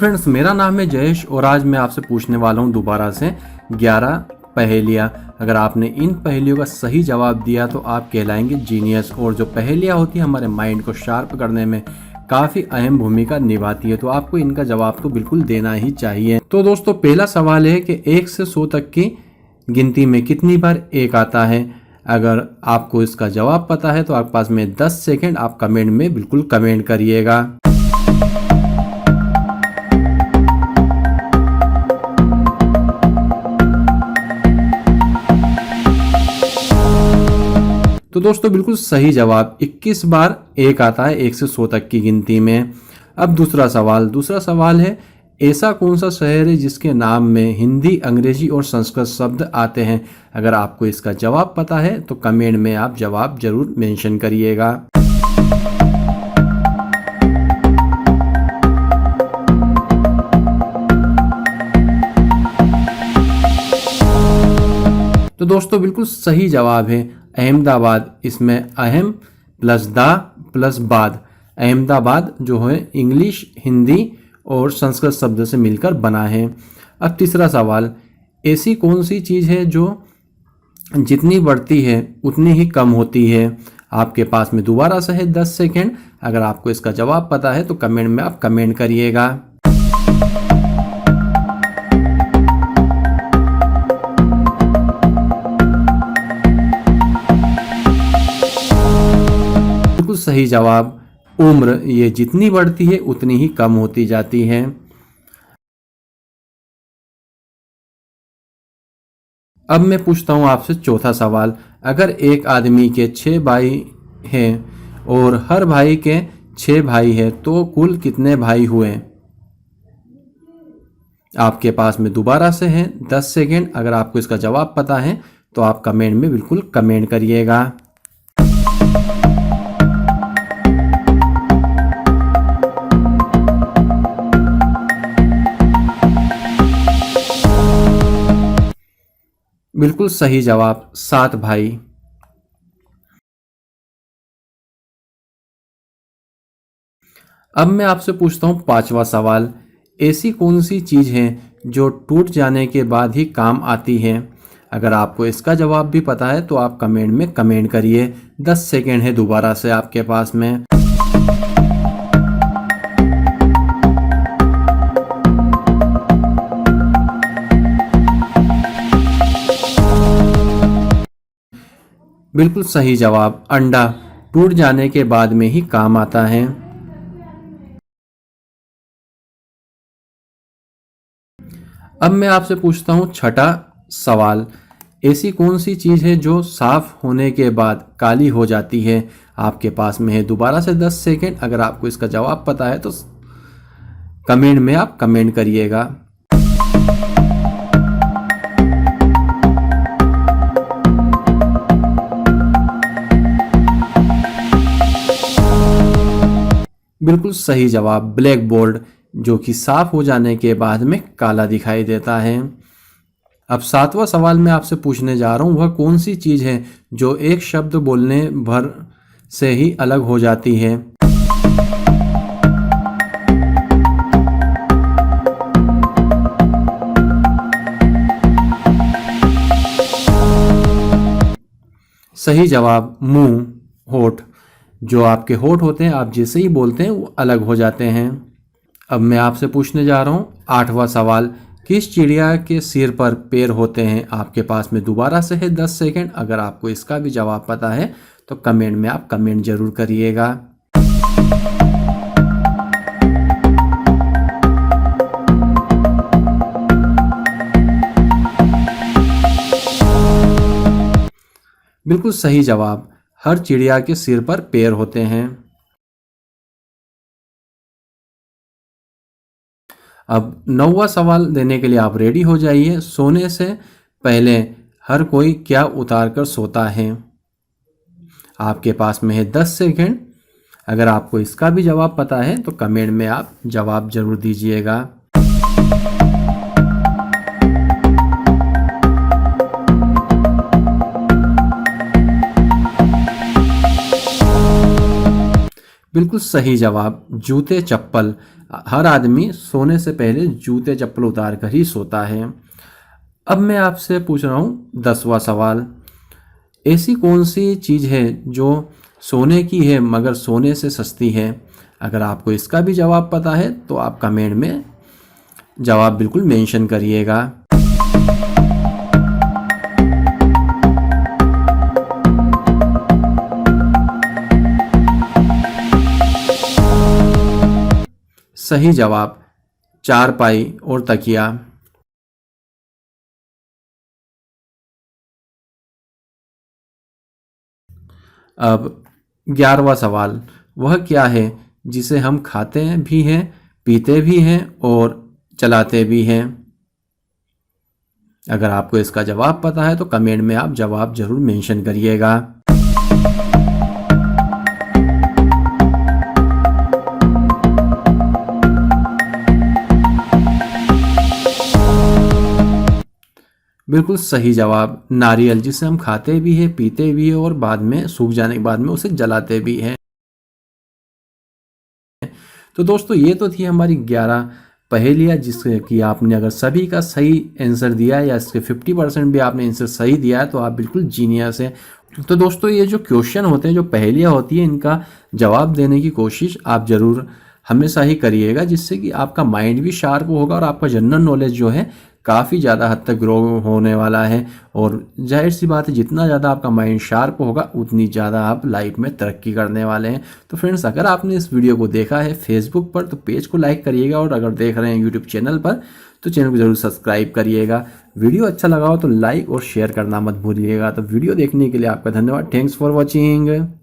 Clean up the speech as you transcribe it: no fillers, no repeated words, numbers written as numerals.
Friends, मेरा नाम है जयेश और आज मैं आपसे पूछने वाला हूं दोबारा से 11 पहेलियां। अगर आपने इन पहेलियों का सही जवाब दिया तो आप कहलाएंगे जीनियस। और जो पहेलियां होती हैं हमारे माइंड को शार्प करने में काफ़ी अहम भूमिका निभाती है, तो आपको इनका जवाब तो बिल्कुल देना ही चाहिए। तो दोस्तों, पहला सवाल है कि 1 से 100 तक की गिनती में कितनी बार 1 आता है। अगर आपको इसका जवाब पता है तो आपके पास में 10 सेकेंड, आप कमेंट में बिल्कुल कमेंट करिएगा। तो दोस्तों, बिल्कुल सही जवाब 21 बार 1 आता है 1 से 100 तक की गिनती में। अब दूसरा सवाल है, ऐसा कौन सा शहर है जिसके नाम में हिंदी, अंग्रेजी और संस्कृत शब्द आते हैं। अगर आपको इसका जवाब पता है तो कमेंट में आप जवाब जरूर मेंशन करिएगा। तो दोस्तों, बिल्कुल सही जवाब है अहमदाबाद। इसमें अहम प्लस दा प्लस बाद, अहमदाबाद जो है इंग्लिश, हिंदी और संस्कृत शब्द से मिलकर बना है। अब तीसरा सवाल, ऐसी कौन सी चीज़ है जो जितनी बढ़ती है उतनी ही कम होती है। आपके पास में दोबारा से है 10 सेकेंड। अगर आपको इसका जवाब पता है तो कमेंट में आप कमेंट करिएगा। बिल्कुल सही जवाब उम्र, ये जितनी बढ़ती है उतनी ही कम होती जाती है। अब मैं पूछता हूं आपसे चौथा सवाल, अगर एक आदमी के 6 भाई हैं और हर भाई के 6 भाई हैं तो कुल कितने भाई हुए। आपके पास में दोबारा से है 10 सेकेंड। अगर आपको इसका जवाब पता है तो आप कमेंट में बिल्कुल कमेंट करिएगा। बिल्कुल सही जवाब 7 भाई। अब मैं आपसे पूछता हूं पांचवा सवाल, ऐसी कौन सी चीज है जो टूट जाने के बाद ही काम आती है। अगर आपको इसका जवाब भी पता है तो आप कमेंट में कमेंट करिए। 10 सेकेंड है दोबारा से आपके पास में। बिल्कुल सही जवाब अंडा, टूट जाने के बाद में ही काम आता है। अब मैं आपसे पूछता हूं छठा सवाल, ऐसी कौन सी चीज़ है जो साफ होने के बाद काली हो जाती है। आपके पास में है दोबारा से 10 सेकेंड। अगर आपको इसका जवाब पता है तो कमेंट में आप कमेंट करिएगा। बिल्कुल सही जवाब ब्लैक बोर्ड, जो कि साफ हो जाने के बाद में काला दिखाई देता है। अब सातवां सवाल मैं आपसे पूछने जा रहा हूं, वह कौन सी चीज है जो एक शब्द बोलने भर से ही अलग हो जाती है। सही जवाब मुंह, होठ। जो आपके होठ होते हैं, आप जैसे ही बोलते हैं वो अलग हो जाते हैं। अब मैं आपसे पूछने जा रहा हूँ आठवां सवाल, किस चिड़िया के सिर पर पैर होते हैं। आपके पास में दोबारा से है 10 सेकेंड। अगर आपको इसका भी जवाब पता है तो कमेंट में आप कमेंट जरूर करिएगा। बिल्कुल सही जवाब, हर चिड़िया के सिर पर पैर होते हैं। अब 9वां सवाल देने के लिए आप रेडी हो जाइए। सोने से पहले हर कोई क्या उतार कर सोता है। आपके पास में है 10 सेकेंड। अगर आपको इसका भी जवाब पता है तो कमेंट में आप जवाब जरूर दीजिएगा। बिल्कुल सही जवाब, जूते चप्पल। हर आदमी सोने से पहले जूते चप्पल उतार कर ही सोता है। अब मैं आपसे पूछ रहा हूँ 10वां सवाल। ऐसी कौन सी चीज़ है जो सोने की है मगर सोने से सस्ती है? अगर आपको इसका भी जवाब पता है तो आप कमेंट में जवाब बिल्कुल मेंशन करिएगा। सही जवाब, चारपाई और तकिया। अब 11वां सवाल, वह क्या है जिसे हम खाते भी हैं, पीते भी हैं और चलाते भी हैं? अगर आपको इसका जवाब पता है तो कमेंट में आप जवाब जरूर मेंशन करिएगा। बिल्कुल सही जवाब, नारियल, जिसे हम खाते भी हैं, पीते भी हैं और बाद में सूख जाने के बाद में उसे जलाते भी हैं। तो दोस्तों ये तो थी हमारी 11 पहेलियाँ, जिससे कि आपने अगर सभी का सही आंसर दिया है या इसके 50% भी आपने आंसर सही दिया है तो आप बिल्कुल जीनियस है। तो दोस्तों ये जो क्वेश्चन होते हैं, जो पहेलियाँ होती हैं, इनका जवाब देने की कोशिश आप ज़रूर हमेशा ही करिएगा, जिससे कि आपका माइंड भी शार्प होगा और आपका जनरल नॉलेज जो है काफ़ी ज़्यादा हद तक ग्रो होने वाला है। और जाहिर सी बात है, जितना ज़्यादा आपका माइंड शार्प होगा उतनी ज़्यादा आप लाइफ में तरक्की करने वाले हैं। तो फ्रेंड्स, अगर आपने इस वीडियो को देखा है फेसबुक पर तो पेज को लाइक करिएगा, और अगर देख रहे हैं यूट्यूब चैनल पर तो चैनल को जरूर सब्सक्राइब करिएगा। वीडियो अच्छा लगा हो तो लाइक और शेयर करना मत भूलिएगा। तो वीडियो देखने के लिए आपका धन्यवाद। Thanks for watching.